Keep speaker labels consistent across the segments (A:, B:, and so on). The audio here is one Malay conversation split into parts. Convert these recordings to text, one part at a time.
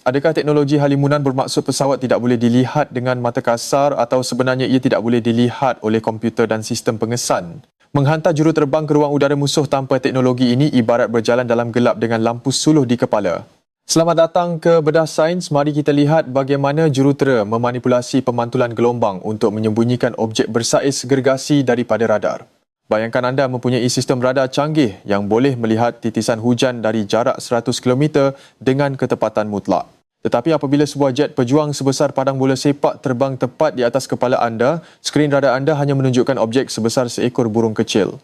A: Adakah teknologi halimunan bermaksud pesawat tidak boleh dilihat dengan mata kasar atau sebenarnya ia tidak boleh dilihat oleh komputer dan sistem pengesan? Menghantar juruterbang ke ruang udara musuh tanpa teknologi ini ibarat berjalan dalam gelap dengan lampu suluh di kepala. Selamat datang ke Bedah Sains. Mari kita lihat bagaimana jurutera memanipulasi pemantulan gelombang untuk menyembunyikan objek bersaiz gergasi daripada radar. Bayangkan anda mempunyai sistem radar canggih yang boleh melihat titisan hujan dari jarak 100 km dengan ketepatan mutlak. Tetapi apabila sebuah jet pejuang sebesar padang bola sepak terbang tepat di atas kepala anda, skrin radar anda hanya menunjukkan objek sebesar seekor burung kecil.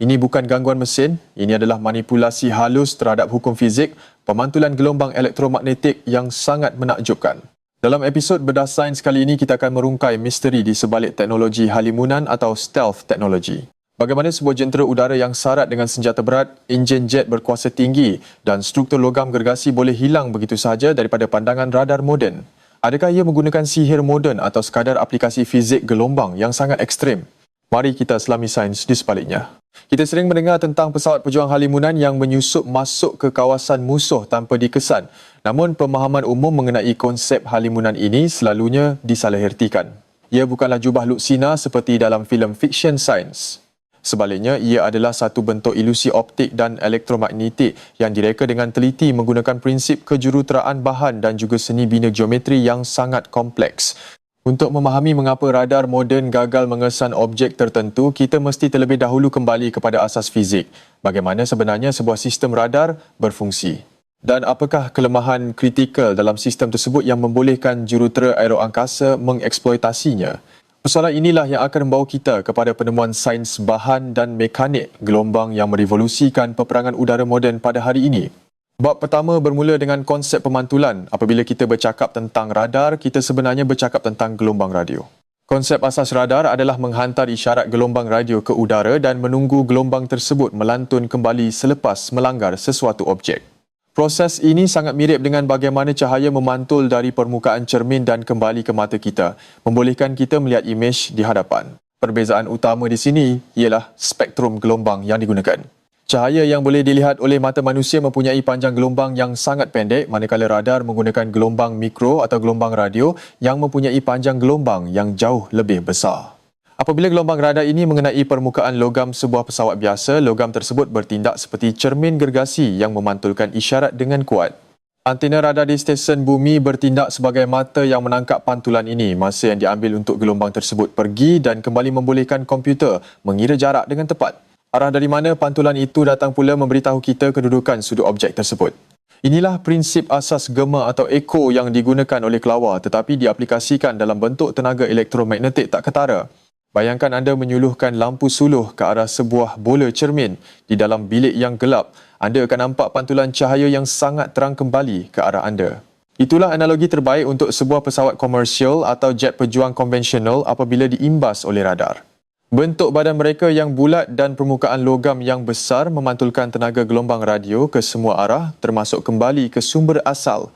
A: Ini bukan gangguan mesin, ini adalah manipulasi halus terhadap hukum fizik, pemantulan gelombang elektromagnetik yang sangat menakjubkan. Dalam episod Bedah Sains kali ini, kita akan merungkai misteri di sebalik teknologi halimunan atau stealth technology. Bagaimana sebuah jentera udara yang syarat dengan senjata berat, enjin jet berkuasa tinggi dan struktur logam gergasi boleh hilang begitu sahaja daripada pandangan radar moden? Adakah ia menggunakan sihir moden atau sekadar aplikasi fizik gelombang yang sangat ekstrim? Mari kita selami sains di sebaliknya. Kita sering mendengar tentang pesawat pejuang halimunan yang menyusup masuk ke kawasan musuh tanpa dikesan. Namun pemahaman umum mengenai konsep halimunan ini selalunya disalahertikan. Ia bukanlah jubah luksina seperti dalam filem fiksyen sains. Sebaliknya, ia adalah satu bentuk ilusi optik dan elektromagnetik yang direka dengan teliti menggunakan prinsip kejuruteraan bahan dan juga seni bina geometri yang sangat kompleks. Untuk memahami mengapa radar moden gagal mengesan objek tertentu, kita mesti terlebih dahulu kembali kepada asas fizik. Bagaimana sebenarnya sebuah sistem radar berfungsi? Dan apakah kelemahan kritikal dalam sistem tersebut yang membolehkan jurutera aeroangkasa mengeksploitasinya? Persoalan inilah yang akan membawa kita kepada penemuan sains bahan dan mekanik gelombang yang merevolusikan peperangan udara moden pada hari ini. Bab pertama bermula dengan konsep pemantulan. Apabila kita bercakap tentang radar, kita sebenarnya bercakap tentang gelombang radio. Konsep asas radar adalah menghantar isyarat gelombang radio ke udara dan menunggu gelombang tersebut melantun kembali selepas melanggar sesuatu objek. Proses ini sangat mirip dengan bagaimana cahaya memantul dari permukaan cermin dan kembali ke mata kita, membolehkan kita melihat imej di hadapan. Perbezaan utama di sini ialah spektrum gelombang yang digunakan. Cahaya yang boleh dilihat oleh mata manusia mempunyai panjang gelombang yang sangat pendek, manakala radar menggunakan gelombang mikro atau gelombang radio yang mempunyai panjang gelombang yang jauh lebih besar. Apabila gelombang radar ini mengenai permukaan logam sebuah pesawat biasa, logam tersebut bertindak seperti cermin gergasi yang memantulkan isyarat dengan kuat. Antena radar di stesen bumi bertindak sebagai mata yang menangkap pantulan ini. Masa yang diambil untuk gelombang tersebut pergi dan kembali membolehkan komputer mengira jarak dengan tepat. Arah dari mana pantulan itu datang pula memberitahu kita kedudukan sudut objek tersebut. Inilah prinsip asas gema atau echo yang digunakan oleh kelawar tetapi diaplikasikan dalam bentuk tenaga elektromagnetik tak ketara. Bayangkan anda menyuluhkan lampu suluh ke arah sebuah bola cermin di dalam bilik yang gelap. Anda akan nampak pantulan cahaya yang sangat terang kembali ke arah anda. Itulah analogi terbaik untuk sebuah pesawat komersial atau jet pejuang konvensional apabila diimbas oleh radar. Bentuk badan mereka yang bulat dan permukaan logam yang besar memantulkan tenaga gelombang radio ke semua arah termasuk kembali ke sumber asal.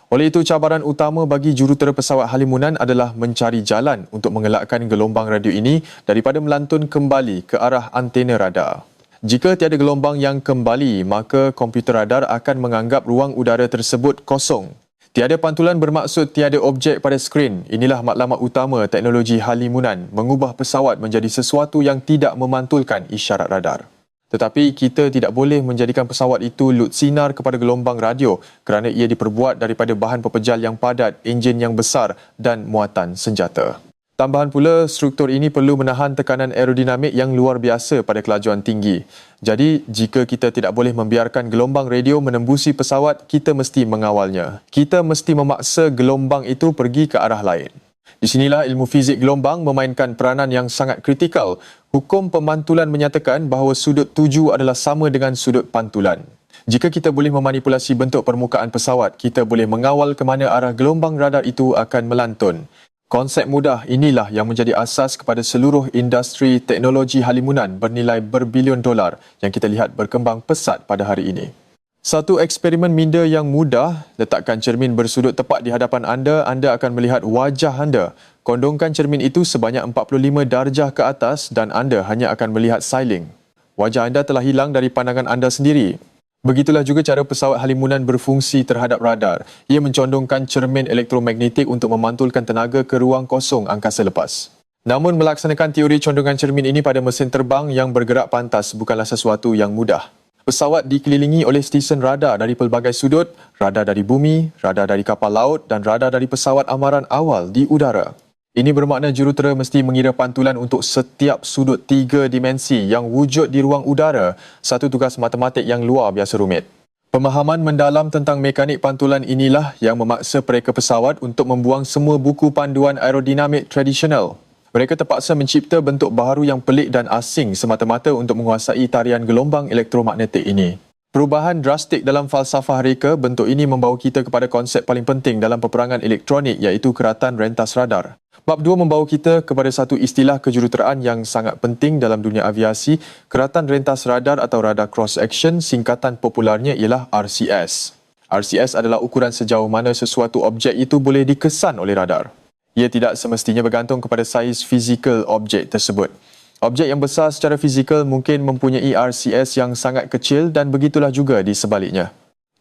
A: Oleh itu, cabaran utama bagi jurutera pesawat halimunan adalah mencari jalan untuk mengelakkan gelombang radio ini daripada melantun kembali ke arah antena radar. Jika tiada gelombang yang kembali, maka komputer radar akan menganggap ruang udara tersebut kosong. Tiada pantulan bermaksud tiada objek pada skrin. Inilah matlamat utama teknologi halimunan, mengubah pesawat menjadi sesuatu yang tidak memantulkan isyarat radar. Tetapi kita tidak boleh menjadikan pesawat itu lut sinar kepada gelombang radio kerana ia diperbuat daripada bahan pepejal yang padat, enjin yang besar dan muatan senjata. Tambahan pula, struktur ini perlu menahan tekanan aerodinamik yang luar biasa pada kelajuan tinggi. Jadi, jika kita tidak boleh membiarkan gelombang radio menembusi pesawat, kita mesti mengawalnya. Kita mesti memaksa gelombang itu pergi ke arah lain. Di sinilah ilmu fizik gelombang memainkan peranan yang sangat kritikal. Hukum pemantulan menyatakan bahawa sudut tuju adalah sama dengan sudut pantulan. Jika kita boleh memanipulasi bentuk permukaan pesawat, kita boleh mengawal ke mana arah gelombang radar itu akan melantun. Konsep mudah inilah yang menjadi asas kepada seluruh industri teknologi halimunan bernilai berbilion dolar yang kita lihat berkembang pesat pada hari ini. Satu eksperimen minda yang mudah, letakkan cermin bersudut tepat di hadapan anda, anda akan melihat wajah anda. Kondongkan cermin itu sebanyak 45 darjah ke atas dan anda hanya akan melihat sailing. Wajah anda telah hilang dari pandangan anda sendiri. Begitulah juga cara pesawat halimunan berfungsi terhadap radar. Ia mencondongkan cermin elektromagnetik untuk memantulkan tenaga ke ruang kosong angkasa lepas. Namun melaksanakan teori condongan cermin ini pada mesin terbang yang bergerak pantas bukanlah sesuatu yang mudah. Pesawat dikelilingi oleh stesen radar dari pelbagai sudut, radar dari bumi, radar dari kapal laut dan radar dari pesawat amaran awal di udara. Ini bermakna jurutera mesti mengira pantulan untuk setiap sudut 3 dimensi yang wujud di ruang udara, satu tugas matematik yang luar biasa rumit. Pemahaman mendalam tentang mekanik pantulan inilah yang memaksa pereka pesawat untuk membuang semua buku panduan aerodinamik tradisional. Mereka terpaksa mencipta bentuk baharu yang pelik dan asing semata-mata untuk menguasai tarian gelombang elektromagnetik ini. Perubahan drastik dalam falsafah reka bentuk ini membawa kita kepada konsep paling penting dalam peperangan elektronik iaitu keratan rentas radar. Bab 2 membawa kita kepada satu istilah kejuruteraan yang sangat penting dalam dunia aviasi, keratan rentas radar atau radar cross action, singkatan popularnya ialah RCS. RCS adalah ukuran sejauh mana sesuatu objek itu boleh dikesan oleh radar. Ia tidak semestinya bergantung kepada saiz fizikal objek tersebut. Objek yang besar secara fizikal mungkin mempunyai RCS yang sangat kecil dan begitulah juga di sebaliknya.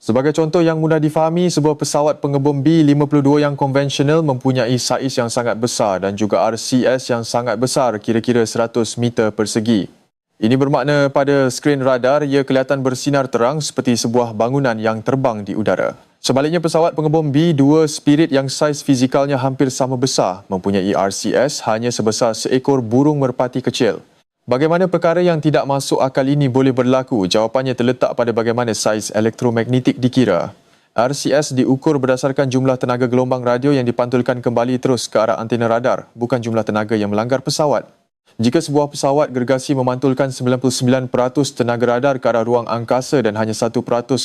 A: Sebagai contoh yang mudah difahami, sebuah pesawat pengebom B-52 yang konvensional mempunyai saiz yang sangat besar dan juga RCS yang sangat besar, kira-kira 100 meter persegi. Ini bermakna pada skrin radar ia kelihatan bersinar terang seperti sebuah bangunan yang terbang di udara. Sebaliknya, pesawat pengebom B-2 Spirit yang saiz fizikalnya hampir sama besar mempunyai RCS hanya sebesar seekor burung merpati kecil. Bagaimana perkara yang tidak masuk akal ini boleh berlaku? Jawapannya terletak pada bagaimana saiz elektromagnetik dikira. RCS diukur berdasarkan jumlah tenaga gelombang radio yang dipantulkan kembali terus ke arah antena radar, bukan jumlah tenaga yang melanggar pesawat. Jika sebuah pesawat gergasi memantulkan 99% tenaga radar ke arah ruang angkasa dan hanya 1%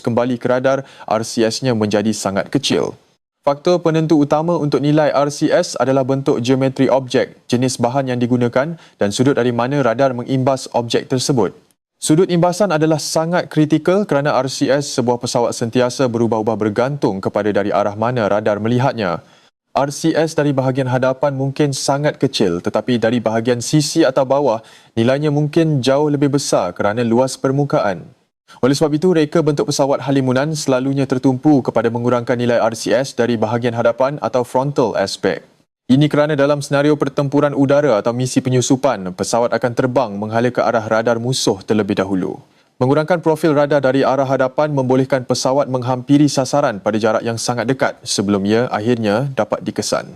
A: kembali ke radar, RCS-nya menjadi sangat kecil. Faktor penentu utama untuk nilai RCS adalah bentuk geometri objek, jenis bahan yang digunakan dan sudut dari mana radar mengimbas objek tersebut. Sudut imbasan adalah sangat kritikal kerana RCS sebuah pesawat sentiasa berubah-ubah bergantung kepada dari arah mana radar melihatnya. RCS dari bahagian hadapan mungkin sangat kecil tetapi dari bahagian sisi atau bawah nilainya mungkin jauh lebih besar kerana luas permukaan. Oleh sebab itu, reka bentuk pesawat halimunan selalunya tertumpu kepada mengurangkan nilai RCS dari bahagian hadapan atau frontal aspect. Ini kerana dalam senario pertempuran udara atau misi penyusupan, pesawat akan terbang menghala ke arah radar musuh terlebih dahulu. Mengurangkan profil radar dari arah hadapan membolehkan pesawat menghampiri sasaran pada jarak yang sangat dekat sebelum ia akhirnya dapat dikesan.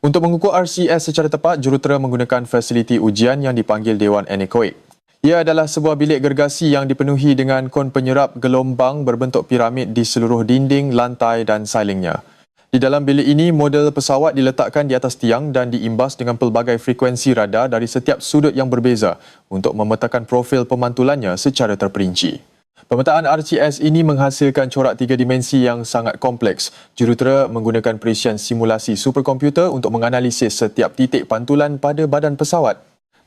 A: Untuk mengukur RCS secara tepat, jurutera menggunakan fasiliti ujian yang dipanggil Dewan Anekoik. Ia adalah sebuah bilik gergasi yang dipenuhi dengan kon penyerap gelombang berbentuk piramid di seluruh dinding, lantai dan sailingnya. Di dalam bilik ini, model pesawat diletakkan di atas tiang dan diimbas dengan pelbagai frekuensi radar dari setiap sudut yang berbeza untuk memetakan profil pemantulannya secara terperinci. Pemetaan RCS ini menghasilkan corak 3 dimensi yang sangat kompleks. Jurutera menggunakan perisian simulasi superkomputer untuk menganalisis setiap titik pantulan pada badan pesawat.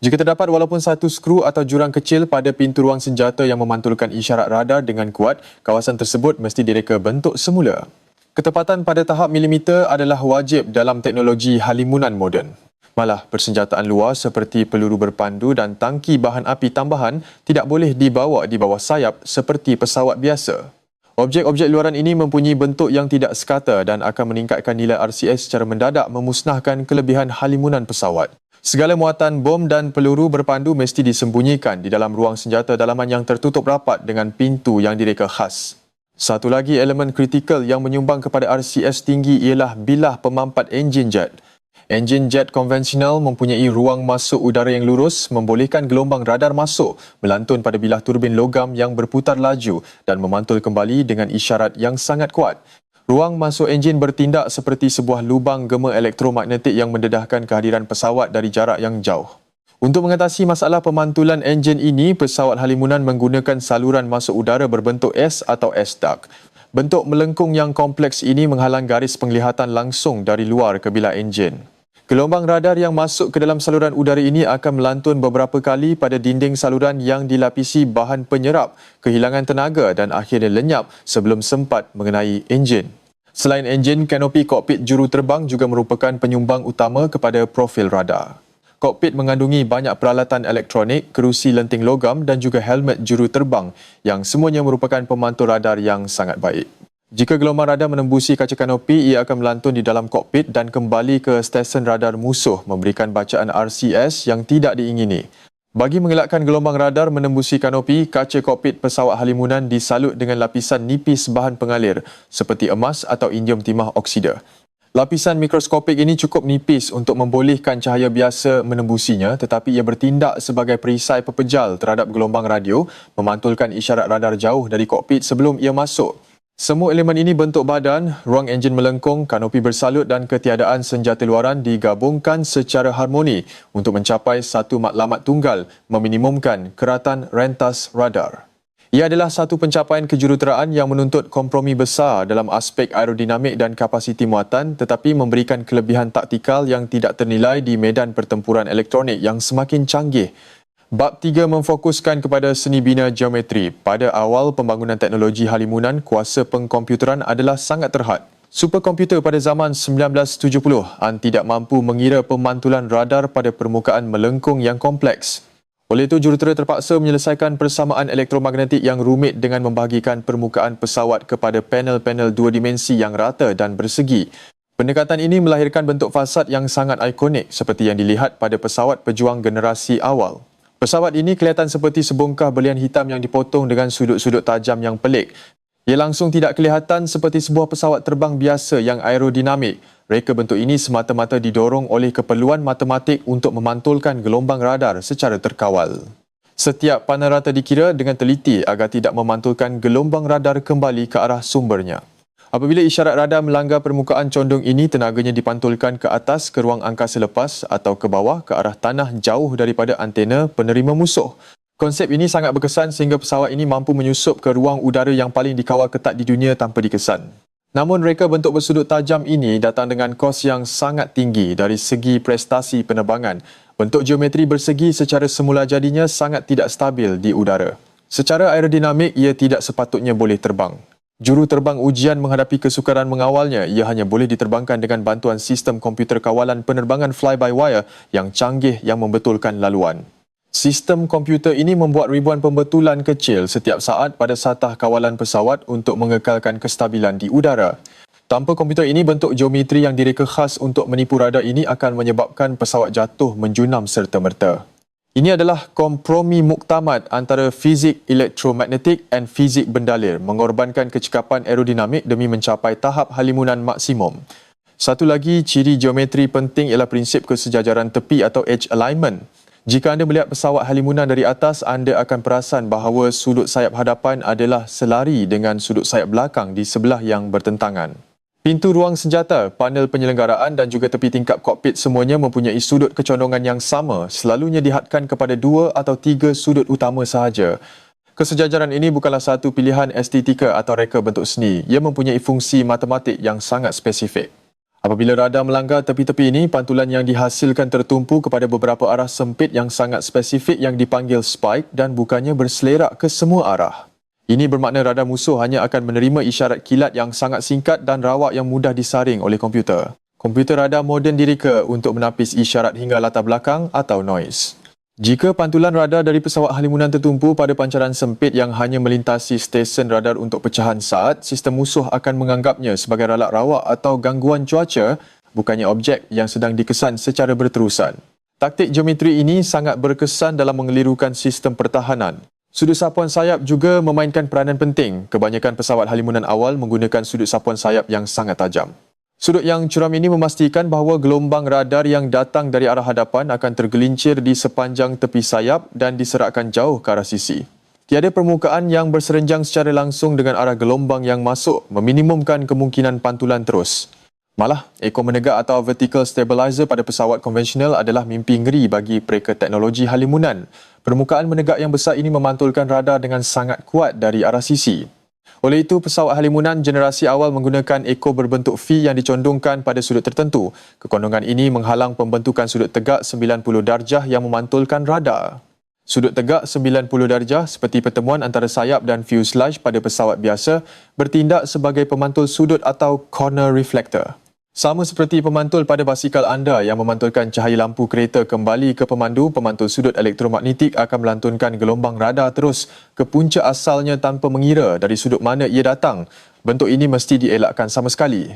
A: Jika terdapat walaupun satu skru atau jurang kecil pada pintu ruang senjata yang memantulkan isyarat radar dengan kuat, kawasan tersebut mesti direka bentuk semula. Ketepatan pada tahap milimeter adalah wajib dalam teknologi halimunan moden. Malah, persenjataan luar seperti peluru berpandu dan tangki bahan api tambahan tidak boleh dibawa di bawah sayap seperti pesawat biasa. Objek-objek luaran ini mempunyai bentuk yang tidak sekata dan akan meningkatkan nilai RCS secara mendadak memusnahkan kelebihan halimunan pesawat. Segala muatan bom dan peluru berpandu mesti disembunyikan di dalam ruang senjata dalaman yang tertutup rapat dengan pintu yang direka khas. Satu lagi elemen kritikal yang menyumbang kepada RCS tinggi ialah bilah pemampat enjin jet. Enjin jet konvensional mempunyai ruang masuk udara yang lurus, membolehkan gelombang radar masuk, melantun pada bilah turbin logam yang berputar laju dan memantul kembali dengan isyarat yang sangat kuat. Ruang masuk enjin bertindak seperti sebuah lubang gema elektromagnetik yang mendedahkan kehadiran pesawat dari jarak yang jauh. Untuk mengatasi masalah pemantulan enjin ini, pesawat halimunan menggunakan saluran masuk udara berbentuk S atau S-duct. Bentuk melengkung yang kompleks ini menghalang garis penglihatan langsung dari luar ke bilah enjin. Gelombang radar yang masuk ke dalam saluran udara ini akan melantun beberapa kali pada dinding saluran yang dilapisi bahan penyerap, kehilangan tenaga dan akhirnya lenyap sebelum sempat mengenai enjin. Selain enjin, kanopi kokpit juruterbang juga merupakan penyumbang utama kepada profil radar. Kokpit mengandungi banyak peralatan elektronik, kerusi lenting logam dan juga helmet juruterbang yang semuanya merupakan pemantul radar yang sangat baik. Jika gelombang radar menembusi kaca kanopi, ia akan melantun di dalam kokpit dan kembali ke stesen radar musuh memberikan bacaan RCS yang tidak diingini. Bagi mengelakkan gelombang radar menembusi kanopi, kaca kokpit pesawat halimunan disalut dengan lapisan nipis bahan pengalir seperti emas atau indium timah oksida. Lapisan mikroskopik ini cukup nipis untuk membolehkan cahaya biasa menembusinya, tetapi ia bertindak sebagai perisai pepejal terhadap gelombang radio, memantulkan isyarat radar jauh dari kokpit sebelum ia masuk. Semua elemen ini bentuk badan, ruang enjin melengkung, kanopi bersalut dan ketiadaan senjata luaran digabungkan secara harmoni untuk mencapai satu matlamat tunggal, meminimumkan keratan rentas radar. Ia adalah satu pencapaian kejuruteraan yang menuntut kompromi besar dalam aspek aerodinamik dan kapasiti muatan tetapi memberikan kelebihan taktikal yang tidak ternilai di medan pertempuran elektronik yang semakin canggih. Bab 3 memfokuskan kepada seni bina geometri. Pada awal pembangunan teknologi halimunan, kuasa pengkomputeran adalah sangat terhad. Superkomputer pada zaman 1970-an tidak mampu mengira pemantulan radar pada permukaan melengkung yang kompleks. Oleh itu, jurutera terpaksa menyelesaikan persamaan elektromagnetik yang rumit dengan membahagikan permukaan pesawat kepada panel-panel dua dimensi yang rata dan bersegi. Pendekatan ini melahirkan bentuk fasad yang sangat ikonik seperti yang dilihat pada pesawat pejuang generasi awal. Pesawat ini kelihatan seperti sebongkah belian hitam yang dipotong dengan sudut-sudut tajam yang pelik. Ia langsung tidak kelihatan seperti sebuah pesawat terbang biasa yang aerodinamik. Reka bentuk ini semata-mata didorong oleh keperluan matematik untuk memantulkan gelombang radar secara terkawal. Setiap panel rata dikira dengan teliti agar tidak memantulkan gelombang radar kembali ke arah sumbernya. Apabila isyarat radar melanggar permukaan condong ini, tenaganya dipantulkan ke atas ke ruang angkasa lepas atau ke bawah ke arah tanah jauh daripada antena penerima musuh. Konsep ini sangat berkesan sehingga pesawat ini mampu menyusup ke ruang udara yang paling dikawal ketat di dunia tanpa dikesan. Namun reka bentuk bersudut tajam ini datang dengan kos yang sangat tinggi dari segi prestasi penerbangan. Bentuk geometri bersegi secara semula jadinya sangat tidak stabil di udara. Secara aerodinamik, ia tidak sepatutnya boleh terbang. Juru terbang ujian menghadapi kesukaran mengawalnya. Ia hanya boleh diterbangkan dengan bantuan sistem komputer kawalan penerbangan fly-by-wire yang canggih yang membetulkan laluan. Sistem komputer ini membuat ribuan pembetulan kecil setiap saat pada satah kawalan pesawat untuk mengekalkan kestabilan di udara. Tanpa komputer ini, bentuk geometri yang direka khas untuk menipu radar ini akan menyebabkan pesawat jatuh menjunam serta-merta. Ini adalah kompromi muktamad antara fizik elektromagnetik dan fizik bendalir, mengorbankan kecekapan aerodinamik demi mencapai tahap halimunan maksimum. Satu lagi ciri geometri penting ialah prinsip kesejajaran tepi atau edge alignment. Jika anda melihat pesawat halimunan dari atas, anda akan perasan bahawa sudut sayap hadapan adalah selari dengan sudut sayap belakang di sebelah yang bertentangan. Pintu ruang senjata, panel penyelenggaraan dan juga tepi tingkap kokpit semuanya mempunyai sudut kecondongan yang sama, selalunya dihadkan kepada 2 atau 3 sudut utama sahaja. Kesejajaran ini bukanlah satu pilihan estetika atau reka bentuk seni. Ia mempunyai fungsi matematik yang sangat spesifik. Apabila radar melanggar tepi-tepi ini, pantulan yang dihasilkan tertumpu kepada beberapa arah sempit yang sangat spesifik yang dipanggil spike dan bukannya berselerak ke semua arah. Ini bermakna radar musuh hanya akan menerima isyarat kilat yang sangat singkat dan rawak yang mudah disaring oleh komputer. Komputer radar moden direka untuk menapis isyarat hingga latar belakang atau noise. Jika pantulan radar dari pesawat halimunan tertumpu pada pancaran sempit yang hanya melintasi stesen radar untuk pecahan saat, sistem musuh akan menganggapnya sebagai ralat rawak atau gangguan cuaca, bukannya objek yang sedang dikesan secara berterusan. Taktik geometri ini sangat berkesan dalam mengelirukan sistem pertahanan. Sudut sapuan sayap juga memainkan peranan penting. Kebanyakan pesawat halimunan awal menggunakan sudut sapuan sayap yang sangat tajam. Sudut yang curam ini memastikan bahawa gelombang radar yang datang dari arah hadapan akan tergelincir di sepanjang tepi sayap dan diserakkan jauh ke arah sisi. Tiada permukaan yang berserenjang secara langsung dengan arah gelombang yang masuk, meminimumkan kemungkinan pantulan terus. Malah, ekor menegak atau vertical stabilizer pada pesawat konvensional adalah mimpi ngeri bagi pereka teknologi halimunan. Permukaan menegak yang besar ini memantulkan radar dengan sangat kuat dari arah sisi. Oleh itu, pesawat halimunan generasi awal menggunakan ekor berbentuk V yang dicondongkan pada sudut tertentu. Kekondongan ini menghalang pembentukan sudut tegak 90 darjah yang memantulkan radar. Sudut tegak 90 darjah seperti pertemuan antara sayap dan fuselage pada pesawat biasa bertindak sebagai pemantul sudut atau corner reflector. Sama seperti pemantul pada basikal anda yang memantulkan cahaya lampu kereta kembali ke pemandu, pemantul sudut elektromagnetik akan melantunkan gelombang radar terus ke punca asalnya tanpa mengira dari sudut mana ia datang. Bentuk ini mesti dielakkan sama sekali.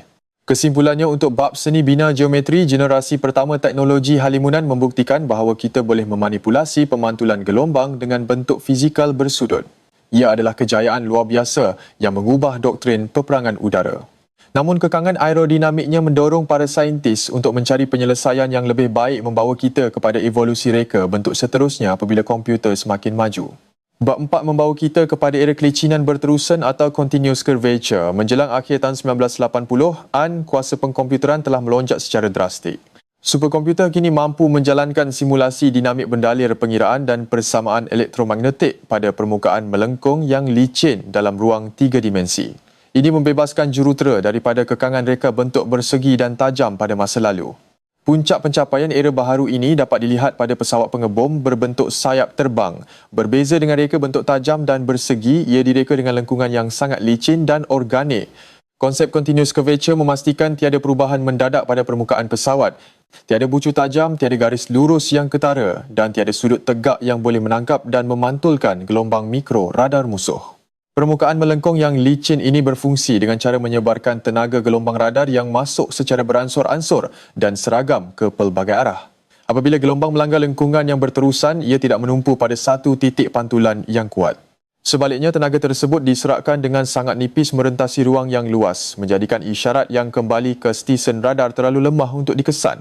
A: Kesimpulannya, untuk bab seni bina geometri, generasi pertama teknologi halimunan membuktikan bahawa kita boleh memanipulasi pemantulan gelombang dengan bentuk fizikal bersudut. Ia adalah kejayaan luar biasa yang mengubah doktrin peperangan udara. Namun kekangan aerodinamiknya mendorong para saintis untuk mencari penyelesaian yang lebih baik membawa kita kepada evolusi reka bentuk seterusnya apabila komputer semakin maju. Bab 4 membawa kita kepada era kelicinan berterusan atau continuous curvature. Menjelang akhir tahun 1980-an, kuasa pengkomputeran telah melonjak secara drastik. Superkomputer kini mampu menjalankan simulasi dinamik bendalir pengiraan dan persamaan elektromagnetik pada permukaan melengkung yang licin dalam ruang 3 dimensi. Ini membebaskan jurutera daripada kekangan reka bentuk bersegi dan tajam pada masa lalu. Puncak pencapaian era baharu ini dapat dilihat pada pesawat pengebom berbentuk sayap terbang. Berbeza dengan reka bentuk tajam dan bersegi, ia direka dengan lengkungan yang sangat licin dan organik. Konsep continuous curvature memastikan tiada perubahan mendadak pada permukaan pesawat. Tiada bucu tajam, tiada garis lurus yang ketara dan tiada sudut tegak yang boleh menangkap dan memantulkan gelombang mikro radar musuh. Permukaan melengkung yang licin ini berfungsi dengan cara menyebarkan tenaga gelombang radar yang masuk secara beransur-ansur dan seragam ke pelbagai arah. Apabila gelombang melanggar lengkungan yang berterusan, ia tidak menumpu pada satu titik pantulan yang kuat. Sebaliknya, tenaga tersebut diserakkan dengan sangat nipis merentasi ruang yang luas, menjadikan isyarat yang kembali ke stesen radar terlalu lemah untuk dikesan.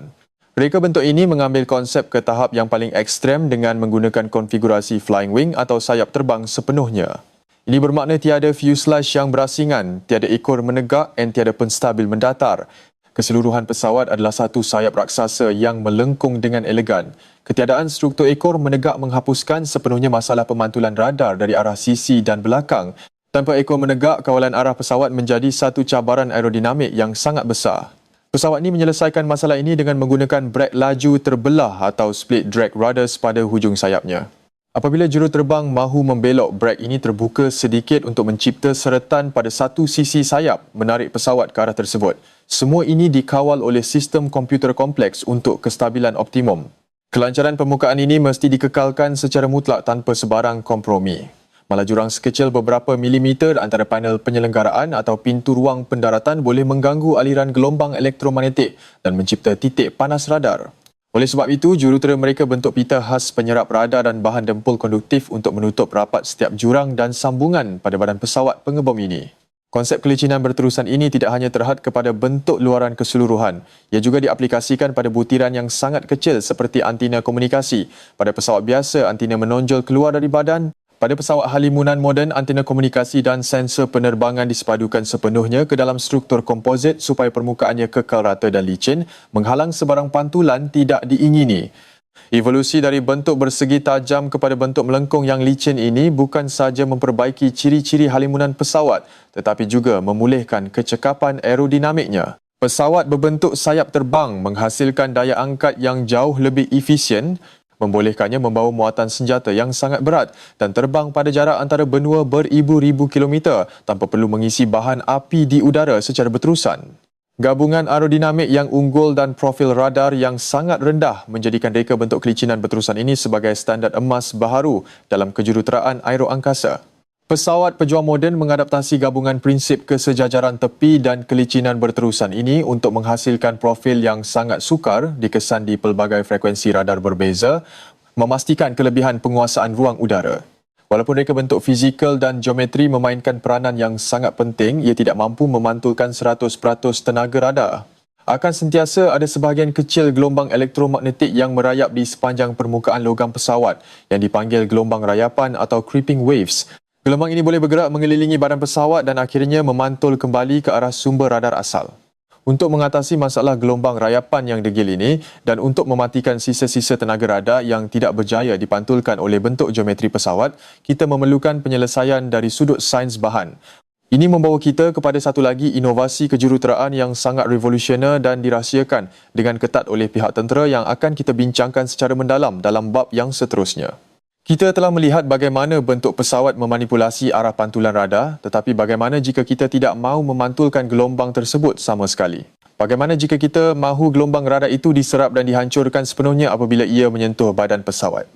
A: Reka bentuk ini mengambil konsep ke tahap yang paling ekstrem dengan menggunakan konfigurasi flying wing atau sayap terbang sepenuhnya. Ini bermakna tiada fuselage yang berasingan, tiada ekor menegak dan tiada penstabil mendatar. Keseluruhan pesawat adalah satu sayap raksasa yang melengkung dengan elegan. Ketiadaan struktur ekor menegak menghapuskan sepenuhnya masalah pemantulan radar dari arah sisi dan belakang. Tanpa ekor menegak, kawalan arah pesawat menjadi satu cabaran aerodinamik yang sangat besar. Pesawat ini menyelesaikan masalah ini dengan menggunakan brake laju terbelah atau split drag rudders pada hujung sayapnya. Apabila juruterbang mahu membelok, brake ini terbuka sedikit untuk mencipta seretan pada satu sisi sayap menarik pesawat ke arah tersebut. Semua ini dikawal oleh sistem komputer kompleks untuk kestabilan optimum. Kelancaran permukaan ini mesti dikekalkan secara mutlak tanpa sebarang kompromi. Malah jurang sekecil beberapa milimeter antara panel penyelenggaraan atau pintu ruang pendaratan boleh mengganggu aliran gelombang elektromagnetik dan mencipta titik panas radar. Oleh sebab itu, jurutera mereka bentuk pita khas penyerap radar dan bahan dempul konduktif untuk menutup rapat setiap jurang dan sambungan pada badan pesawat pengebom ini. Konsep kelicinan berterusan ini tidak hanya terhad kepada bentuk luaran keseluruhan, ia juga diaplikasikan pada butiran yang sangat kecil seperti antina komunikasi. Pada pesawat biasa, antina menonjol keluar dari badan. Pada pesawat halimunan moden, antina komunikasi dan sensor penerbangan disepadukan sepenuhnya ke dalam struktur komposit supaya permukaannya kekal rata dan licin, menghalang sebarang pantulan tidak diingini. Evolusi dari bentuk bersegi tajam kepada bentuk melengkung yang licin ini bukan sahaja memperbaiki ciri-ciri halimunan pesawat, tetapi juga memulihkan kecekapan aerodinamiknya. Pesawat berbentuk sayap terbang menghasilkan daya angkat yang jauh lebih efisien, membolehkannya membawa muatan senjata yang sangat berat dan terbang pada jarak antara benua beribu-ribu kilometer tanpa perlu mengisi bahan api di udara secara berterusan. Gabungan aerodinamik yang unggul dan profil radar yang sangat rendah menjadikan reka bentuk kelicinan berterusan ini sebagai standard emas baharu dalam kejuruteraan aeroangkasa. Pesawat pejuang moden mengadaptasi gabungan prinsip kesejajaran tepi dan kelicinan berterusan ini untuk menghasilkan profil yang sangat sukar dikesan di pelbagai frekuensi radar berbeza, memastikan kelebihan penguasaan ruang udara. Walaupun reka bentuk fizikal dan geometri memainkan peranan yang sangat penting, ia tidak mampu memantulkan 100% tenaga radar. Akan sentiasa ada sebahagian kecil gelombang elektromagnetik yang merayap di sepanjang permukaan logam pesawat yang dipanggil gelombang rayapan atau creeping waves. Gelombang ini boleh bergerak mengelilingi badan pesawat dan akhirnya memantul kembali ke arah sumber radar asal. Untuk mengatasi masalah gelombang rayapan yang degil ini dan untuk mematikan sisa-sisa tenaga radar yang tidak berjaya dipantulkan oleh bentuk geometri pesawat, kita memerlukan penyelesaian dari sudut sains bahan. Ini membawa kita kepada satu lagi inovasi kejuruteraan yang sangat revolusioner dan dirahsiakan dengan ketat oleh pihak tentera yang akan kita bincangkan secara mendalam dalam bab yang seterusnya. Kita telah melihat bagaimana bentuk pesawat memanipulasi arah pantulan radar, tetapi bagaimana jika kita tidak mahu memantulkan gelombang tersebut sama sekali? Bagaimana jika kita mahu gelombang radar itu diserap dan dihancurkan sepenuhnya apabila ia menyentuh badan pesawat?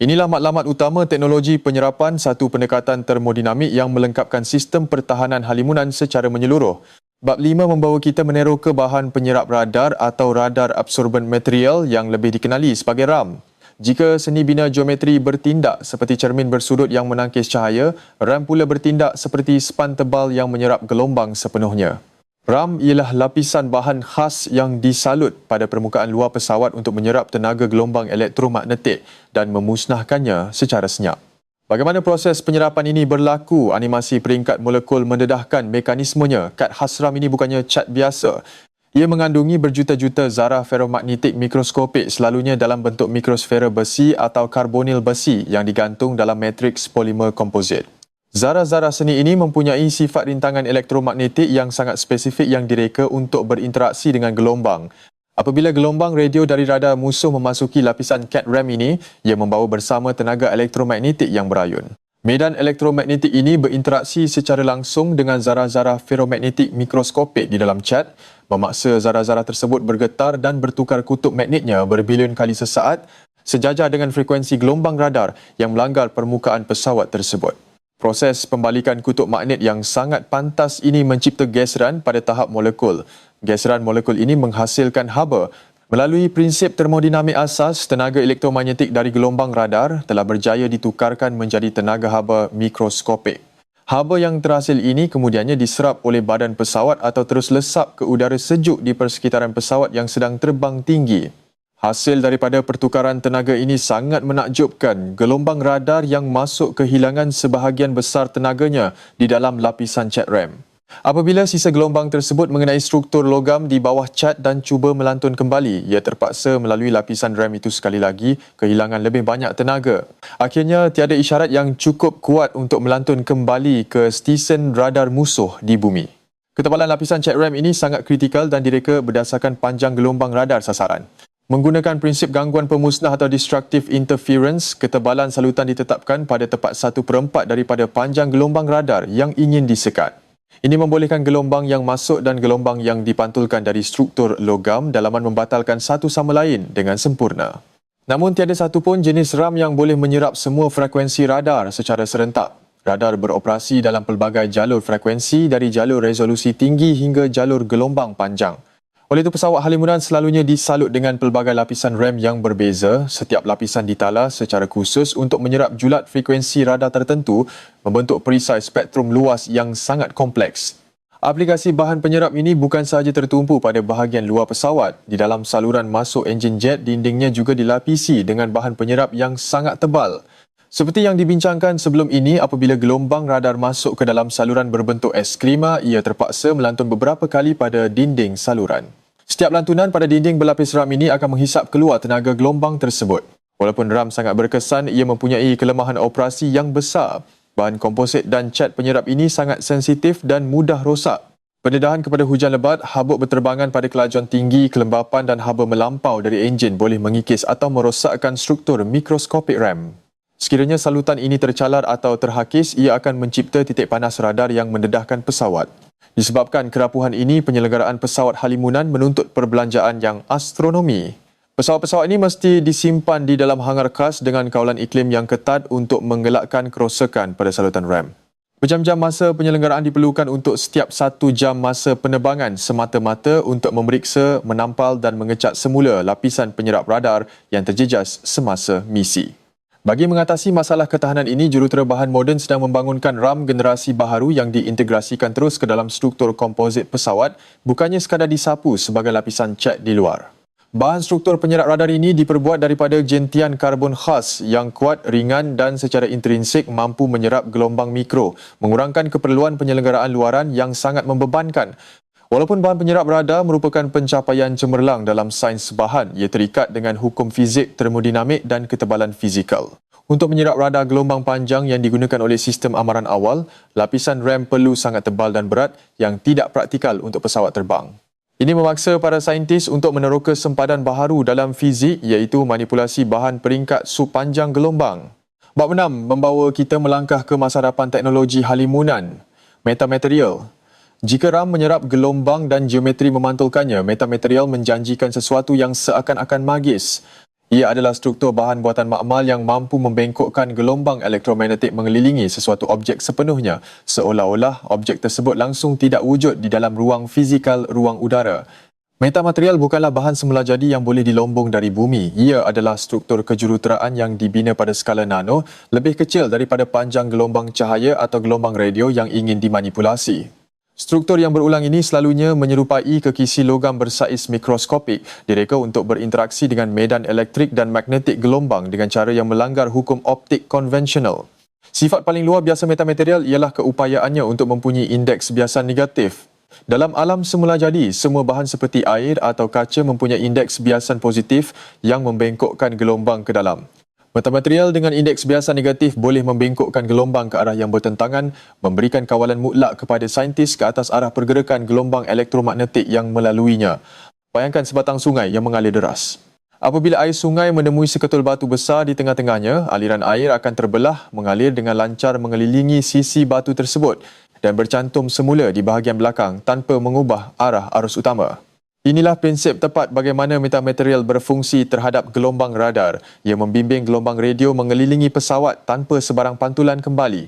A: Inilah matlamat utama teknologi penyerapan, satu pendekatan termodinamik yang melengkapkan sistem pertahanan halimunan secara menyeluruh. Bab 5 membawa kita meneroka bahan penyerap radar atau radar absorbent material yang lebih dikenali sebagai RAM. Jika seni bina geometri bertindak seperti cermin bersudut yang menangkis cahaya, RAM pula bertindak seperti span tebal yang menyerap gelombang sepenuhnya. RAM ialah lapisan bahan khas yang disalut pada permukaan luar pesawat untuk menyerap tenaga gelombang elektromagnetik dan memusnahkannya secara senyap. Bagaimana proses penyerapan ini berlaku? Animasi peringkat molekul mendedahkan mekanismenya. Kad khas RAM ini bukannya cat biasa. Ia mengandungi berjuta-juta zarah ferromagnetik mikroskopik, selalunya dalam bentuk mikrosfera besi atau karbonil besi yang digantung dalam matriks polimer komposit. Zarah-zarah seni ini mempunyai sifat rintangan elektromagnetik yang sangat spesifik yang direka untuk berinteraksi dengan gelombang. Apabila gelombang radio dari radar musuh memasuki lapisan CAD-RAM ini, ia membawa bersama tenaga elektromagnetik yang berayun. Medan elektromagnetik ini berinteraksi secara langsung dengan zarah-zarah ferromagnetik mikroskopik di dalam cat, memaksa zarah-zarah tersebut bergetar dan bertukar kutub magnetnya berbilion kali sesaat, sejajar dengan frekuensi gelombang radar yang melanggar permukaan pesawat tersebut. Proses pembalikan kutub magnet yang sangat pantas ini mencipta geseran pada tahap molekul. Geseran molekul ini menghasilkan haba. Melalui prinsip termodinamik asas, tenaga elektromagnetik dari gelombang radar telah berjaya ditukarkan menjadi tenaga haba mikroskopik. Haba yang terhasil ini kemudiannya diserap oleh badan pesawat atau terus lesap ke udara sejuk di persekitaran pesawat yang sedang terbang tinggi. Hasil daripada pertukaran tenaga ini sangat menakjubkan. Gelombang radar yang masuk kehilangan sebahagian besar tenaganya di dalam lapisan cat RAM. Apabila sisa gelombang tersebut mengenai struktur logam di bawah cat dan cuba melantun kembali, ia terpaksa melalui lapisan RAM itu sekali lagi, kehilangan lebih banyak tenaga. Akhirnya, tiada isyarat yang cukup kuat untuk melantun kembali ke stesen radar musuh di bumi. Ketebalan lapisan cat RAM ini sangat kritikal dan direka berdasarkan panjang gelombang radar sasaran. Menggunakan prinsip gangguan pemusnah atau destructive interference, ketebalan salutan ditetapkan pada tepat 1/4 daripada panjang gelombang radar yang ingin disekat. Ini membolehkan gelombang yang masuk dan gelombang yang dipantulkan dari struktur logam dalaman membatalkan satu sama lain dengan sempurna. Namun tiada satu pun jenis RAM yang boleh menyerap semua frekuensi radar secara serentak. Radar beroperasi dalam pelbagai jalur frekuensi dari jalur resolusi tinggi hingga jalur gelombang panjang. Oleh itu, pesawat halimunan selalunya disalut dengan pelbagai lapisan RAM yang berbeza. Setiap lapisan ditala secara khusus untuk menyerap julat frekuensi radar tertentu, membentuk perisai spektrum luas yang sangat kompleks. Aplikasi bahan penyerap ini bukan sahaja tertumpu pada bahagian luar pesawat. Di dalam saluran masuk enjin jet, dindingnya juga dilapisi dengan bahan penyerap yang sangat tebal. Seperti yang dibincangkan sebelum ini, apabila gelombang radar masuk ke dalam saluran berbentuk eskrima, ia terpaksa melantun beberapa kali pada dinding saluran. Setiap lantunan pada dinding berlapis RAM ini akan menghisap keluar tenaga gelombang tersebut. Walaupun RAM sangat berkesan, ia mempunyai kelemahan operasi yang besar. Bahan komposit dan cat penyerap ini sangat sensitif dan mudah rosak. Pendedahan kepada hujan lebat, habuk berterbangan pada kelajuan tinggi, kelembapan dan haba melampau dari enjin boleh mengikis atau merosakkan struktur mikroskopik RAM. Sekiranya salutan ini tercalar atau terhakis, ia akan mencipta titik panas radar yang mendedahkan pesawat. Disebabkan kerapuhan ini, penyelenggaraan pesawat halimunan menuntut perbelanjaan yang astronomi. Pesawat-pesawat ini mesti disimpan di dalam hangar khas dengan kawalan iklim yang ketat untuk mengelakkan kerosakan pada salutan RAM. Berjam-jam masa penyelenggaraan diperlukan untuk setiap 1 jam masa penerbangan semata-mata untuk memeriksa, menampal dan mengecat semula lapisan penyerap radar yang terjejas semasa misi. Bagi mengatasi masalah ketahanan ini, jurutera bahan moden sedang membangunkan RAM generasi baharu yang diintegrasikan terus ke dalam struktur komposit pesawat, bukannya sekadar disapu sebagai lapisan cat di luar. Bahan struktur penyerap radar ini diperbuat daripada jentian karbon khas yang kuat, ringan dan secara intrinsik mampu menyerap gelombang mikro, mengurangkan keperluan penyelenggaraan luaran yang sangat membebankan. Walaupun bahan penyerap radar merupakan pencapaian cemerlang dalam sains bahan, ia terikat dengan hukum fizik, termodinamik dan ketebalan fizikal. Untuk menyerap radar gelombang panjang yang digunakan oleh sistem amaran awal, lapisan RAM perlu sangat tebal dan berat yang tidak praktikal untuk pesawat terbang. Ini memaksa para saintis untuk meneroka sempadan baharu dalam fizik, iaitu manipulasi bahan peringkat subpanjang gelombang. Bab 6 membawa kita melangkah ke masa hadapan teknologi halimunan, metamaterial. Jika RAM menyerap gelombang dan geometri memantulkannya, metamaterial menjanjikan sesuatu yang seakan-akan magis. Ia adalah struktur bahan buatan makmal yang mampu membengkokkan gelombang elektromagnetik mengelilingi sesuatu objek sepenuhnya, seolah-olah objek tersebut langsung tidak wujud di dalam ruang fizikal ruang udara. Metamaterial bukanlah bahan semula jadi yang boleh dilombong dari bumi. Ia adalah struktur kejuruteraan yang dibina pada skala nano, lebih kecil daripada panjang gelombang cahaya atau gelombang radio yang ingin dimanipulasi. Struktur yang berulang ini selalunya menyerupai kekisi logam bersaiz mikroskopik, direka untuk berinteraksi dengan medan elektrik dan magnetik gelombang dengan cara yang melanggar hukum optik konvensional. Sifat paling luar biasa metamaterial ialah keupayaannya untuk mempunyai indeks biasan negatif. Dalam alam semula jadi, semua bahan seperti air atau kaca mempunyai indeks biasan positif yang membengkokkan gelombang ke dalam. Metamaterial dengan indeks biasan negatif boleh membengkokkan gelombang ke arah yang bertentangan, memberikan kawalan mutlak kepada saintis ke atas arah pergerakan gelombang elektromagnetik yang melaluinya. Bayangkan sebatang sungai yang mengalir deras. Apabila air sungai menemui seketul batu besar di tengah-tengahnya, aliran air akan terbelah, mengalir dengan lancar mengelilingi sisi batu tersebut dan bercantum semula di bahagian belakang tanpa mengubah arah arus utama. Inilah prinsip tepat bagaimana metamaterial berfungsi terhadap gelombang radar. Ia membimbing gelombang radio mengelilingi pesawat tanpa sebarang pantulan kembali.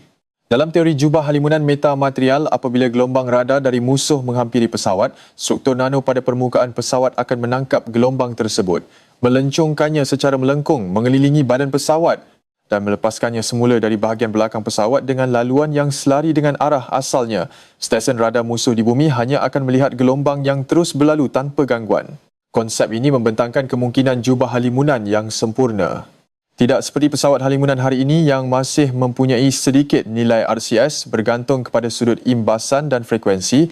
A: Dalam teori jubah halimunan metamaterial, apabila gelombang radar dari musuh menghampiri pesawat, struktur nano pada permukaan pesawat akan menangkap gelombang tersebut, melencongkannya secara melengkung mengelilingi badan pesawat dan melepaskannya semula dari bahagian belakang pesawat dengan laluan yang selari dengan arah asalnya. Stesen radar musuh di bumi hanya akan melihat gelombang yang terus berlalu tanpa gangguan. Konsep ini membentangkan kemungkinan jubah halimunan yang sempurna. Tidak seperti pesawat halimunan hari ini yang masih mempunyai sedikit nilai RCS bergantung kepada sudut imbasan dan frekuensi,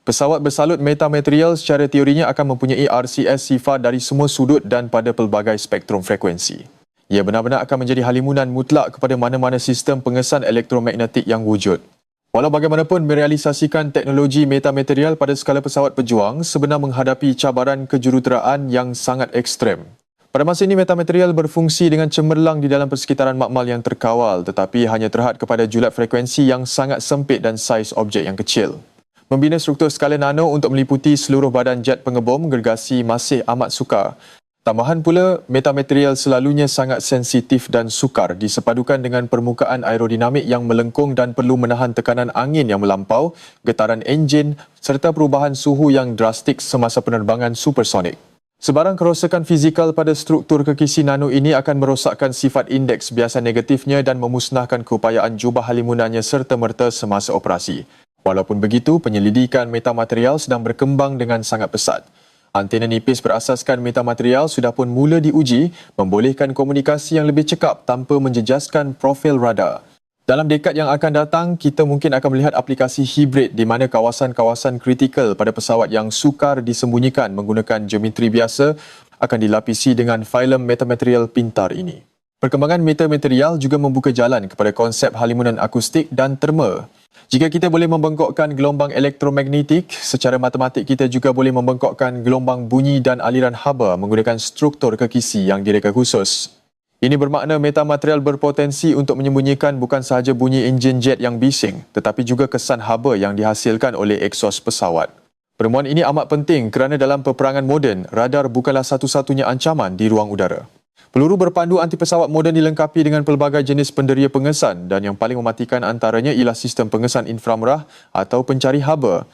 A: pesawat bersalut metamaterial secara teorinya akan mempunyai RCS sifar dari semua sudut dan pada pelbagai spektrum frekuensi. Ia benar-benar akan menjadi halimunan mutlak kepada mana-mana sistem pengesan elektromagnetik yang wujud. Walau bagaimanapun, merealisasikan teknologi metamaterial pada skala pesawat pejuang sebenar menghadapi cabaran kejuruteraan yang sangat ekstrem. Pada masa ini, metamaterial berfungsi dengan cemerlang di dalam persekitaran makmal yang terkawal tetapi hanya terhad kepada julat frekuensi yang sangat sempit dan saiz objek yang kecil. Membina struktur skala nano untuk meliputi seluruh badan jet pengebom gergasi masih amat sukar. Tambahan pula, metamaterial selalunya sangat sensitif dan sukar disepadukan dengan permukaan aerodinamik yang melengkung dan perlu menahan tekanan angin yang melampau, getaran enjin serta perubahan suhu yang drastik semasa penerbangan supersonik. Sebarang kerosakan fizikal pada struktur kekisi nano ini akan merosakkan sifat indeks biasan negatifnya dan memusnahkan keupayaan jubah halimunannya serta-merta semasa operasi. Walaupun begitu, penyelidikan metamaterial sedang berkembang dengan sangat pesat. Antena nipis berasaskan metamaterial sudah pun mula diuji, membolehkan komunikasi yang lebih cekap tanpa menjejaskan profil radar. Dalam dekad yang akan datang, kita mungkin akan melihat aplikasi hibrid di mana kawasan-kawasan kritikal pada pesawat yang sukar disembunyikan menggunakan geometri biasa akan dilapisi dengan filem metamaterial pintar ini. Perkembangan metamaterial juga membuka jalan kepada konsep halimunan akustik dan terma. Jika kita boleh membengkokkan gelombang elektromagnetik, secara matematik kita juga boleh membengkokkan gelombang bunyi dan aliran haba menggunakan struktur kekisi yang direka khusus. Ini bermakna metamaterial berpotensi untuk menyembunyikan bukan sahaja bunyi enjin jet yang bising, tetapi juga kesan haba yang dihasilkan oleh eksos pesawat. Penemuan ini amat penting kerana dalam peperangan moden, radar bukanlah satu-satunya ancaman di ruang udara. Peluru berpandu anti pesawat moden dilengkapi dengan pelbagai jenis penderia pengesan dan yang paling mematikan antaranya ialah sistem pengesan inframerah atau pencari haba.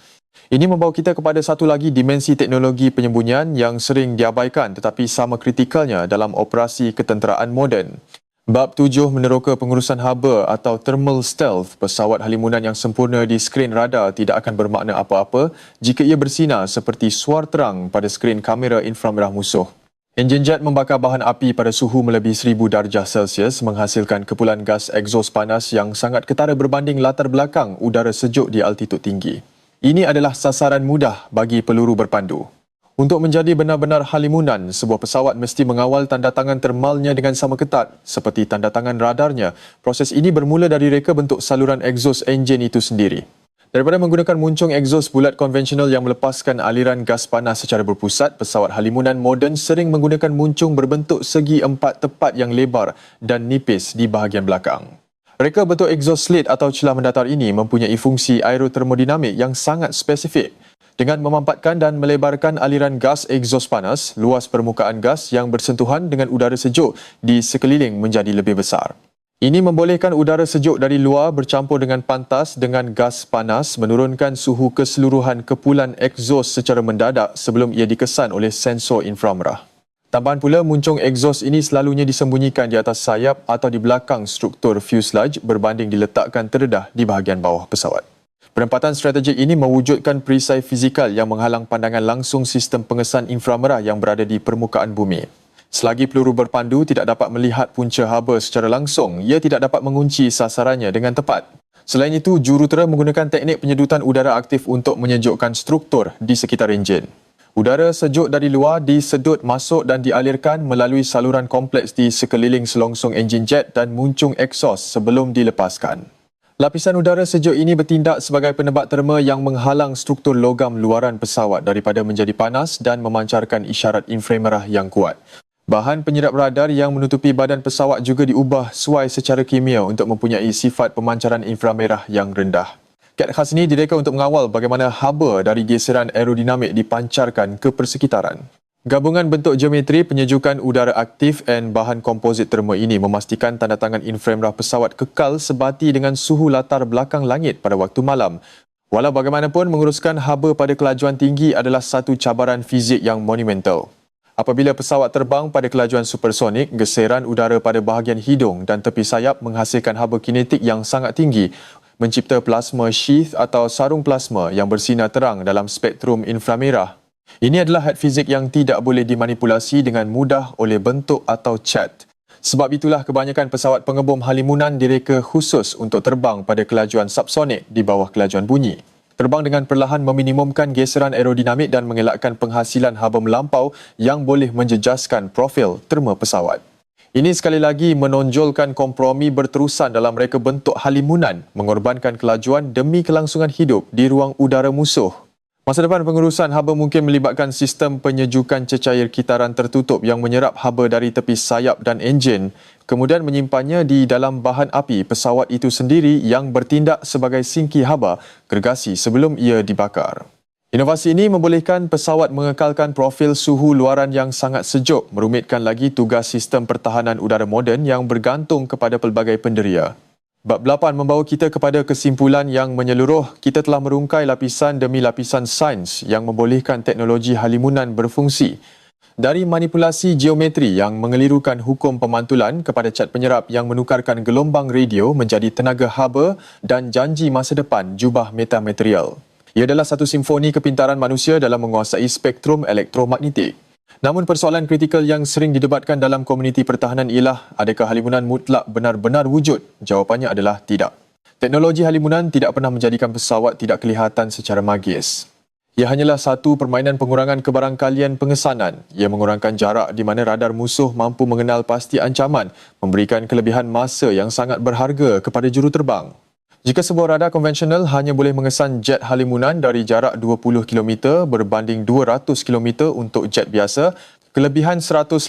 A: Ini membawa kita kepada satu lagi dimensi teknologi penyembunyian yang sering diabaikan tetapi sama kritikalnya dalam operasi ketenteraan moden. Bab 7 meneroka pengurusan haba atau thermal stealth. Pesawat halimunan yang sempurna di skrin radar tidak akan bermakna apa-apa jika ia bersinar seperti suar terang pada skrin kamera inframerah musuh. Enjin jet membakar bahan api pada suhu melebihi 1000 darjah Celsius menghasilkan kepulan gas egzos panas yang sangat ketara berbanding latar belakang udara sejuk di altitud tinggi. Ini adalah sasaran mudah bagi peluru berpandu. Untuk menjadi benar-benar halimunan, sebuah pesawat mesti mengawal tanda tangan termalnya dengan sama ketat seperti tanda tangan radarnya. Proses ini bermula dari reka bentuk saluran egzos enjin itu sendiri. Daripada menggunakan muncung egzos bulat konvensional yang melepaskan aliran gas panas secara berpusat, pesawat halimunan moden sering menggunakan muncung berbentuk segi empat tepat yang lebar dan nipis di bahagian belakang. Reka bentuk exhaust slate atau celah mendatar ini mempunyai fungsi aerotermodinamik yang sangat spesifik dengan memampatkan dan melebarkan aliran gas exhaust panas, luas permukaan gas yang bersentuhan dengan udara sejuk di sekeliling menjadi lebih besar. Ini membolehkan udara sejuk dari luar bercampur dengan pantas dengan gas panas menurunkan suhu keseluruhan kepulan exhaust secara mendadak sebelum ia dikesan oleh sensor inframerah. Tambahan pula, muncung exhaust ini selalunya disembunyikan di atas sayap atau di belakang struktur fuselage berbanding diletakkan terdedah di bahagian bawah pesawat. Penempatan strategik ini mewujudkan perisai fizikal yang menghalang pandangan langsung sistem pengesan inframerah yang berada di permukaan bumi. Selagi peluru berpandu tidak dapat melihat punca haba secara langsung, ia tidak dapat mengunci sasarannya dengan tepat. Selain itu, jurutera menggunakan teknik penyedutan udara aktif untuk menyejukkan struktur di sekitar enjin. Udara sejuk dari luar disedut masuk dan dialirkan melalui saluran kompleks di sekeliling selongsong enjin jet dan muncung exhaust sebelum dilepaskan. Lapisan udara sejuk ini bertindak sebagai penebak terma yang menghalang struktur logam luaran pesawat daripada menjadi panas dan memancarkan isyarat inframerah yang kuat. Bahan penyerap radar yang menutupi badan pesawat juga diubah suai secara kimia untuk mempunyai sifat pemancaran inframerah yang rendah. Kat khas ini direka untuk mengawal bagaimana haba dari geseran aerodinamik dipancarkan ke persekitaran. Gabungan bentuk geometri, penyejukan udara aktif dan bahan komposit terma ini memastikan tanda tangan inframerah pesawat kekal sebati dengan suhu latar belakang langit pada waktu malam. Walau bagaimanapun, menguruskan haba pada kelajuan tinggi adalah satu cabaran fizik yang monumental. Apabila pesawat terbang pada kelajuan supersonik, geseran udara pada bahagian hidung dan tepi sayap menghasilkan haba kinetik yang sangat tinggi, mencipta plasma sheath atau sarung plasma yang bersinar terang dalam spektrum inframerah. Ini adalah had fizik yang tidak boleh dimanipulasi dengan mudah oleh bentuk atau cat. Sebab itulah kebanyakan pesawat pengebom halimunan direka khusus untuk terbang pada kelajuan subsonik di bawah kelajuan bunyi. Terbang dengan perlahan meminimumkan geseran aerodinamik dan mengelakkan penghasilan haba melampau yang boleh menjejaskan profil terma pesawat. Ini sekali lagi menonjolkan kompromi berterusan dalam reka bentuk halimunan mengorbankan kelajuan demi kelangsungan hidup di ruang udara musuh. Masa depan pengurusan haba mungkin melibatkan sistem penyejukan cecair kitaran tertutup yang menyerap haba dari tepi sayap dan enjin, kemudian menyimpannya di dalam bahan api pesawat itu sendiri yang bertindak sebagai singki haba gergasi sebelum ia dibakar. Inovasi ini membolehkan pesawat mengekalkan profil suhu luaran yang sangat sejuk, merumitkan lagi tugas sistem pertahanan udara moden yang bergantung kepada pelbagai penderia. Bab 8 membawa kita kepada kesimpulan yang menyeluruh. Kita telah merungkai lapisan demi lapisan sains yang membolehkan teknologi halimunan berfungsi. Dari manipulasi geometri yang mengelirukan hukum pemantulan kepada cat penyerap yang menukarkan gelombang radio menjadi tenaga haba dan janji masa depan jubah metamaterial. Ia adalah satu simfoni kepintaran manusia dalam menguasai spektrum elektromagnetik. Namun persoalan kritikal yang sering didebatkan dalam komuniti pertahanan ialah adakah halimunan mutlak benar-benar wujud? Jawapannya adalah tidak. Teknologi halimunan tidak pernah menjadikan pesawat tidak kelihatan secara magis. Ia hanyalah satu permainan pengurangan kebarangkalian pengesanan. Ia mengurangkan jarak di mana radar musuh mampu mengenal pasti ancaman, memberikan kelebihan masa yang sangat berharga kepada juruterbang. Jika sebuah radar konvensional hanya boleh mengesan jet halimunan dari jarak 20 km berbanding 200 km untuk jet biasa, kelebihan 180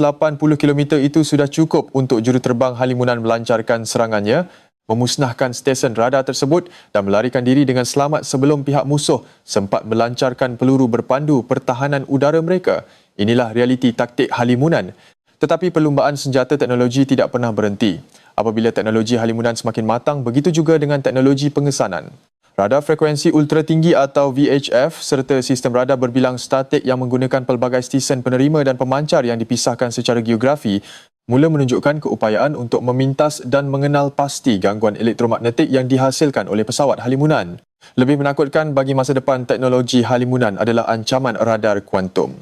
A: km itu sudah cukup untuk juruterbang halimunan melancarkan serangannya, memusnahkan stesen radar tersebut dan melarikan diri dengan selamat sebelum pihak musuh sempat melancarkan peluru berpandu pertahanan udara mereka. Inilah realiti taktik halimunan. Tetapi perlumbaan senjata teknologi tidak pernah berhenti. Apabila teknologi halimunan semakin matang, begitu juga dengan teknologi pengesanan. Radar frekuensi ultra tinggi atau VHF serta sistem radar berbilang statik yang menggunakan pelbagai stesen penerima dan pemancar yang dipisahkan secara geografi mula menunjukkan keupayaan untuk memintas dan mengenal pasti gangguan elektromagnetik yang dihasilkan oleh pesawat halimunan. Lebih menakutkan bagi masa depan teknologi halimunan adalah ancaman radar kuantum.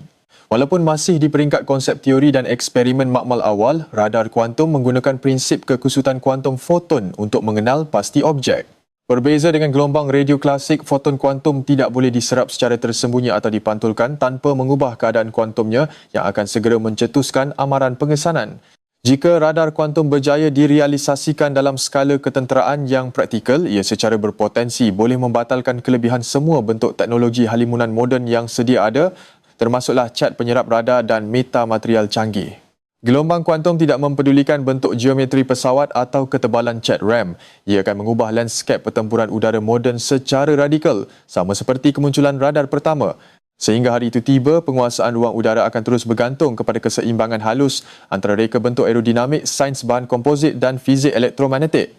A: Walaupun masih di peringkat konsep teori dan eksperimen makmal awal, radar kuantum menggunakan prinsip kekusutan kuantum foton untuk mengenal pasti objek. Berbeza dengan gelombang radio klasik, foton kuantum tidak boleh diserap secara tersembunyi atau dipantulkan tanpa mengubah keadaan kuantumnya yang akan segera mencetuskan amaran pengesanan. Jika radar kuantum berjaya direalisasikan dalam skala ketenteraan yang praktikal, ia secara berpotensi boleh membatalkan kelebihan semua bentuk teknologi halimunan moden yang sedia ada, termasuklah cat penyerap radar dan metamaterial canggih. Gelombang kuantum tidak mempedulikan bentuk geometri pesawat atau ketebalan cat RAM. Ia akan mengubah lanskap pertempuran udara moden secara radikal, sama seperti kemunculan radar pertama. Sehingga hari itu tiba, penguasaan ruang udara akan terus bergantung kepada keseimbangan halus antara reka bentuk aerodinamik, sains bahan komposit dan fizik elektromagnetik.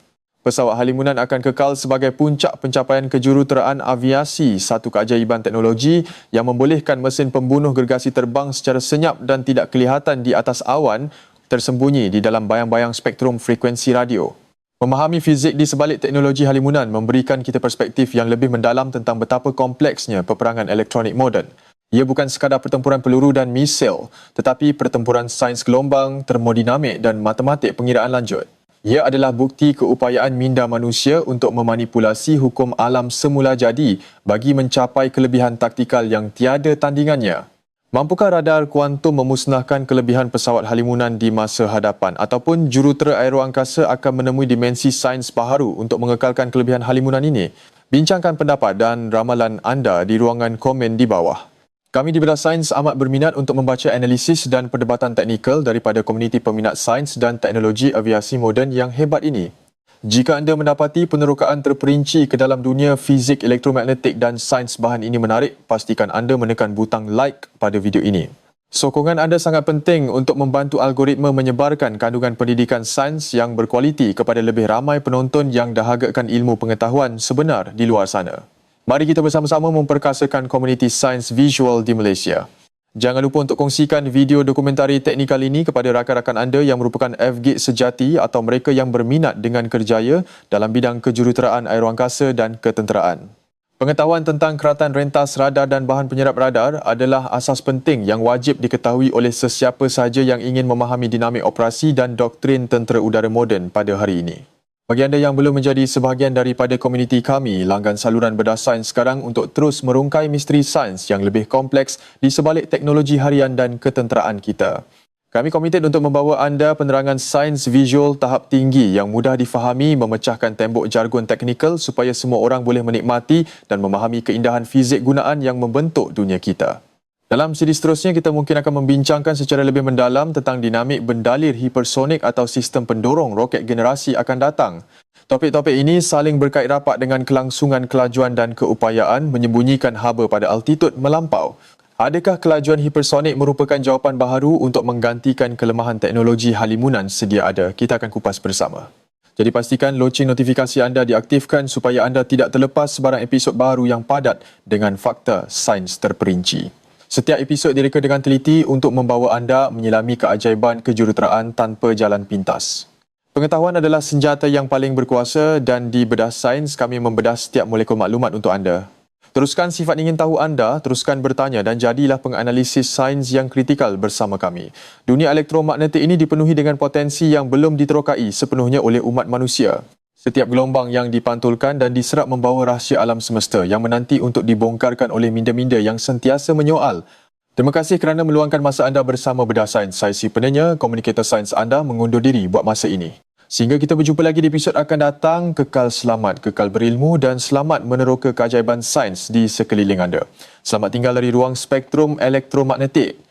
A: Pesawat halimunan akan kekal sebagai puncak pencapaian kejuruteraan aviasi, satu keajaiban teknologi yang membolehkan mesin pembunuh gergasi terbang secara senyap dan tidak kelihatan di atas awan, tersembunyi di dalam bayang-bayang spektrum frekuensi radio. Memahami fizik di sebalik teknologi halimunan memberikan kita perspektif yang lebih mendalam tentang betapa kompleksnya peperangan elektronik moden. Ia bukan sekadar pertempuran peluru dan misil, tetapi pertempuran sains gelombang, termodinamik dan matematik pengiraan lanjut. Ia adalah bukti keupayaan minda manusia untuk memanipulasi hukum alam semula jadi bagi mencapai kelebihan taktikal yang tiada tandingannya. Mampukah radar kuantum memusnahkan kelebihan pesawat halimunan di masa hadapan ataupun jurutera aeroangkasa akan menemui dimensi sains baharu untuk mengekalkan kelebihan halimunan ini? Bincangkan pendapat dan ramalan anda di ruangan komen di bawah. Kami di Bedah Sains amat berminat untuk membaca analisis dan perdebatan teknikal daripada komuniti peminat sains dan teknologi aviasi moden yang hebat ini. Jika anda mendapati penerokaan terperinci ke dalam dunia fizik elektromagnetik dan sains bahan ini menarik, pastikan anda menekan butang like pada video ini. Sokongan anda sangat penting untuk membantu algoritma menyebarkan kandungan pendidikan sains yang berkualiti kepada lebih ramai penonton yang dahagakan ilmu pengetahuan sebenar di luar sana. Mari kita bersama-sama memperkasakan komuniti sains visual di Malaysia. Jangan lupa untuk kongsikan video dokumentari teknikal ini kepada rakan-rakan anda yang merupakan FGIT sejati atau mereka yang berminat dengan kerjaya dalam bidang kejuruteraan aeroangkasa dan ketenteraan. Pengetahuan tentang keratan rentas radar dan bahan penyerap radar adalah asas penting yang wajib diketahui oleh sesiapa sahaja yang ingin memahami dinamik operasi dan doktrin tentera udara moden pada hari ini. Bagi anda yang belum menjadi sebahagian daripada komuniti kami, langgan saluran Bedah Sains sekarang untuk terus merungkai misteri sains yang lebih kompleks di sebalik teknologi harian dan ketenteraan kita. Kami komited untuk membawa anda penerangan sains visual tahap tinggi yang mudah difahami, memecahkan tembok jargon teknikal supaya semua orang boleh menikmati dan memahami keindahan fizik gunaan yang membentuk dunia kita. Dalam siri seterusnya, kita mungkin akan membincangkan secara lebih mendalam tentang dinamik bendalir hipersonik atau sistem pendorong roket generasi akan datang. Topik-topik ini saling berkait rapat dengan kelangsungan kelajuan dan keupayaan menyembunyikan haba pada altitud melampau. Adakah kelajuan hipersonik merupakan jawapan baharu untuk menggantikan kelemahan teknologi halimunan sedia ada? Kita akan kupas bersama. Jadi pastikan loceng notifikasi anda diaktifkan supaya anda tidak terlepas sebarang episod baru yang padat dengan fakta sains terperinci. Setiap episod direka dengan teliti untuk membawa anda menyelami keajaiban kejuruteraan tanpa jalan pintas. Pengetahuan adalah senjata yang paling berkuasa dan di Bedah Sains kami membedah setiap molekul maklumat untuk anda. Teruskan sifat ingin tahu anda, teruskan bertanya dan jadilah penganalisis sains yang kritikal bersama kami. Dunia elektromagnetik ini dipenuhi dengan potensi yang belum diterokai sepenuhnya oleh umat manusia. Setiap gelombang yang dipantulkan dan diserap membawa rahsia alam semesta yang menanti untuk dibongkarkan oleh minda-minda yang sentiasa menyoal. Terima kasih kerana meluangkan masa anda bersama Bedah Sains. Saya si penanya, komunikator sains anda mengundur diri buat masa ini. Sehingga kita berjumpa lagi di episod akan datang, kekal selamat, kekal berilmu dan selamat meneroka keajaiban sains di sekeliling anda. Selamat tinggal dari ruang spektrum elektromagnetik.